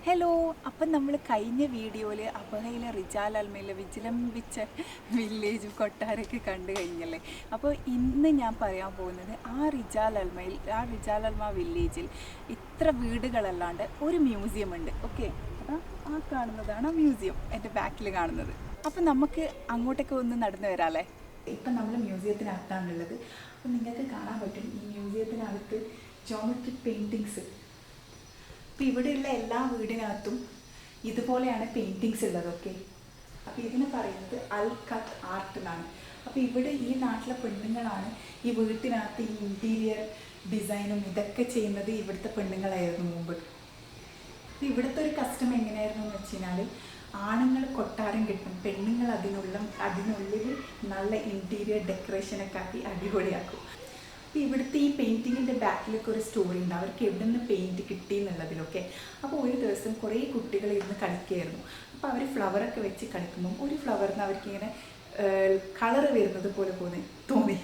Hello. അപ്പം നമ്മൾ കഴിഞ്ഞ വീഡിയോയിൽ അബഹയിലെ റിജാൽ അൽമയിലെ വിജിലംബിച്ച വില്ലേജും കൊട്ടാരമൊക്കെ കണ്ടു കഴിഞ്ഞല്ലേ. അപ്പോൾ ഇന്ന് ഞാൻ പറയാൻ പോകുന്നത് റിജാൽ അൽമ വില്ലേജിൽ ഇത്ര വീടുകളല്ലാണ്ട് ഒരു മ്യൂസിയം ഉണ്ട്. ഓക്കെ, അപ്പം ആ കാണുന്നതാണ് ആ മ്യൂസിയം, എൻ്റെ ബാക്കിൽ കാണുന്നത്. അപ്പം നമുക്ക് അങ്ങോട്ടൊക്കെ ഒന്ന് നടന്നു വരാമല്ലേ. ഇപ്പം നമ്മൾ മ്യൂസിയത്തിനകത്താണുള്ളത്. അപ്പം നിങ്ങൾക്ക് കാണാൻ പറ്റും ഈ മ്യൂസിയത്തിനകത്ത് ജോമെട്രിക് പെയിൻറ്റിങ്സ്. അപ്പോൾ ഇവിടെയുള്ള എല്ലാ വീടിനകത്തും ഇതുപോലെയാണ് പെയിൻറ്റിങ്സ് ഉള്ളത്. ഓക്കെ, അപ്പോൾ ഇതിന് പറയുന്നത് അൽ ഖത്ത് ആർട്ട് എന്നാണ്. അപ്പോൾ ഇവിടെ ഈ നാട്ടിലെ പെണ്ണുങ്ങളാണ് ഈ വീട്ടിനകത്ത് ഈ ഇൻറ്റീരിയർ ഡിസൈനും ഇതൊക്കെ ചെയ്യുന്നത്. ഇവിടുത്തെ പെണ്ണുങ്ങളായിരുന്നു മുമ്പ്. അപ്പോൾ ഇവിടുത്തെ ഒരു കസ്റ്റം എങ്ങനെയായിരുന്നു എന്ന് വെച്ച് കഴിഞ്ഞാൽ, ആണുങ്ങൾ കൊട്ടാരം കിട്ടും, പെണ്ണുങ്ങൾ അതിനുള്ളിൽ നല്ല ഇൻറ്റീരിയർ ഡെക്കറേഷനൊക്കെ ആക്കി അടിപൊളിയാക്കും. അപ്പോൾ ഇവിടുത്തെ ഈ പെയിൻറ്റിങ്ങിൻ്റെ ബാക്കിലൊക്കെ ഒരു സ്റ്റോറി ഉണ്ട്, അവർക്ക് എവിടെ നിന്ന് പെയിൻറ്റ് കിട്ടി എന്നുള്ളതിലൊക്കെ. അപ്പോൾ ഒരു ദിവസം കുറേ കുട്ടികൾ ഇരുന്ന് കളിക്കുകയായിരുന്നു. അപ്പോൾ അവർ ഫ്ലവറൊക്കെ വെച്ച് കളിക്കുമ്പം ഒരു ഫ്ലവറിന് അവർക്കിങ്ങനെ കളറ് വരുന്നത് പോലെ തോന്നി.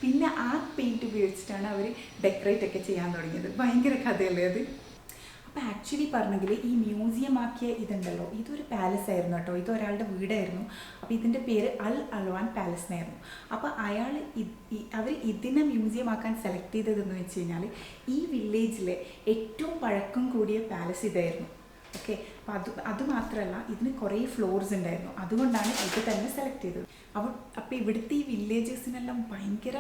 പിന്നെ ആ പെയിൻറ്റ് ഉപയോഗിച്ചിട്ടാണ് അവർ ഡെക്കറേറ്റ് ഒക്കെ ചെയ്യാൻ തുടങ്ങിയത്. ഭയങ്കര കഥയല്ലേ അത്. അപ്പോൾ ആക്ച്വലി പറഞ്ഞെങ്കിൽ ഈ മ്യൂസിയം ആക്കിയ ഇതുണ്ടല്ലോ, ഇതൊരു പാലസ് ആയിരുന്നു കേട്ടോ, ഇതൊരാളുടെ വീടായിരുന്നു. അപ്പോൾ ഇതിൻ്റെ പേര് അൽ അൽവാൻ പാലസ് എന്നായിരുന്നു. അപ്പോൾ അവർ ഇതിനെ മ്യൂസിയം ആക്കാൻ സെലക്ട് ചെയ്തതെന്ന് വെച്ച് കഴിഞ്ഞാൽ, ഈ വില്ലേജിലെ ഏറ്റവും പഴക്കം കൂടിയ പാലസ് ഇതായിരുന്നു. ഓക്കെ, അപ്പോൾ അതുമാത്രമല്ല ഇതിന് കുറേ ഫ്ലോർസ് ഉണ്ടായിരുന്നു, അതുകൊണ്ടാണ് ഇത് തന്നെ സെലക്ട് ചെയ്തത്. അപ്പോൾ ഇവിടുത്തെ ഈ വില്ലേജസിനെല്ലാം ഭയങ്കര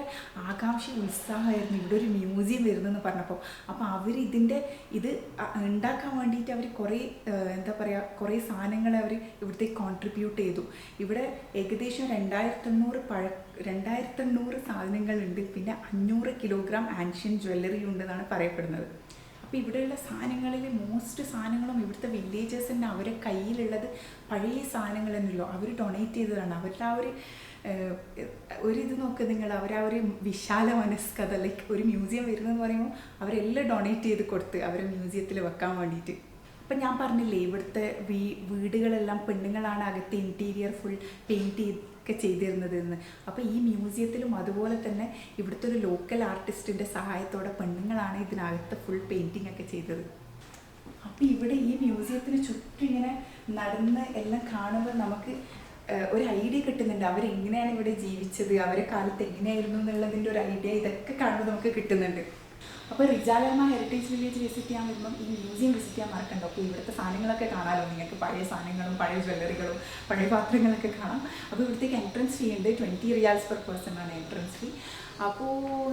ആകാംക്ഷ ഉത്സാഹമായിരുന്നു ഇവിടെ ഒരു മ്യൂസിയം വരുന്നെന്ന് പറഞ്ഞപ്പോൾ. അപ്പോൾ ഇത് ഉണ്ടാക്കാൻ വേണ്ടിയിട്ട് അവർ കുറേ കുറേ സാധനങ്ങൾ അവർ ഇവിടുത്തേക്ക് കോൺട്രിബ്യൂട്ട് ചെയ്തു. ഇവിടെ ഏകദേശം 2800 സാധനങ്ങളുണ്ട്. പിന്നെ 500 കിലോഗ്രാം ആൻഷ്യൻ ജ്വല്ലറി ഉണ്ടെന്നാണ് പറയപ്പെടുന്നത്. അപ്പോൾ ഇവിടെയുള്ള സാധനങ്ങളിൽ മോസ്റ്റ് സാധനങ്ങളും ഇവിടുത്തെ വില്ലേജേഴ്സിൻ്റെ അവരെ കയ്യിലുള്ളത് പഴയ സാധനങ്ങളെന്നല്ലോ അവർ ഡൊണേറ്റ് ചെയ്തതാണ്. അവരുടെ ആ ഇത് നോക്കുക നിങ്ങൾ, അവരാ ഒരു വിശാല മനസ്കത, ലൈക്ക് ഒരു മ്യൂസിയം വരുന്നതെന്ന് പറയുമ്പോൾ അവരെല്ലാം ഡൊണേറ്റ് ചെയ്ത് കൊടുത്ത് അവരെ മ്യൂസിയത്തിൽ വെക്കാൻ വേണ്ടിയിട്ട്. അപ്പം ഞാൻ പറഞ്ഞില്ലേ, ഇവിടുത്തെ വീടുകളെല്ലാം പെണ്ണുങ്ങളാണ് അകത്ത് ഇൻറ്റീരിയർ ഫുൾ പെയിൻറ്റ് ഒക്കെ ചെയ്തിരുന്നതെന്ന്. അപ്പോൾ ഈ മ്യൂസിയത്തിലും അതുപോലെ തന്നെ ഇവിടുത്തെ ഒരു ലോക്കൽ ആർട്ടിസ്റ്റിൻ്റെ സഹായത്തോടെ പെണ്ണുങ്ങളാണ് ഇതിനകത്ത് ഫുൾ പെയിൻറ്റിംഗ് ഒക്കെ ചെയ്തത്. അപ്പോൾ ഇവിടെ ഈ മ്യൂസിയത്തിന് ചുറ്റും ഇങ്ങനെ നടന്ന് എല്ലാം കാണുമ്പോൾ നമുക്ക് ഒരു ഐഡിയ കിട്ടുന്നുണ്ട്, അവരെങ്ങനെയാണ് ഇവിടെ ജീവിച്ചത്, അവരെ കാലത്ത് എങ്ങനെയായിരുന്നു എന്നുള്ളതിൻ്റെ ഒരു ഐഡിയ ഇതൊക്കെ കാണുമ്പോൾ നമുക്ക് കിട്ടുന്നുണ്ട്. അപ്പോൾ റിജാൽ അൽമ ഹെറിറ്റേജ് വില്ലേജ് വിസിറ്റ് ചെയ്യാൻ വരുമ്പം ഈ മ്യൂസിയം വിസിറ്റ് ചെയ്യാൻ മറക്കണ്ട. അപ്പോൾ ഇവിടുത്തെ സാധനങ്ങളൊക്കെ കാണാമല്ലോ നിങ്ങൾക്ക്, പഴയ സാധനങ്ങളും പഴയ ജ്വല്ലറികളും പഴയ പാത്രങ്ങളൊക്കെ കാണാം. അപ്പോൾ ഇവിടത്തേക്ക് എൻട്രൻസ് ഫീ ഉണ്ട്, 20 റിയാൽസ് പെർ പേഴ്സൺ ആണ് എൻട്രൻസ് ഫീ. അപ്പോൾ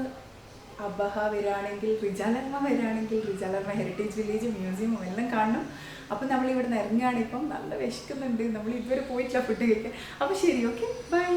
അബഹ വരികയാണെങ്കിൽ, റിജാൽ അൽമ വരികയാണെങ്കിൽ റിജാൽ അൽമ ഹെറിറ്റേജ് വില്ലേജ് മ്യൂസിയവും എല്ലാം കാണണം. അപ്പോൾ നമ്മളിവിടെ നിന്ന് ഇറങ്ങുകയാണ്. ഇപ്പം നല്ല വിശക്കുന്നുണ്ട്, നമ്മൾ ഇതുവരെ പോയിട്ടില്ല ഫുഡ് കഴിക്കാൻ. അപ്പോൾ ശരി, ഓക്കെ, ബൈ.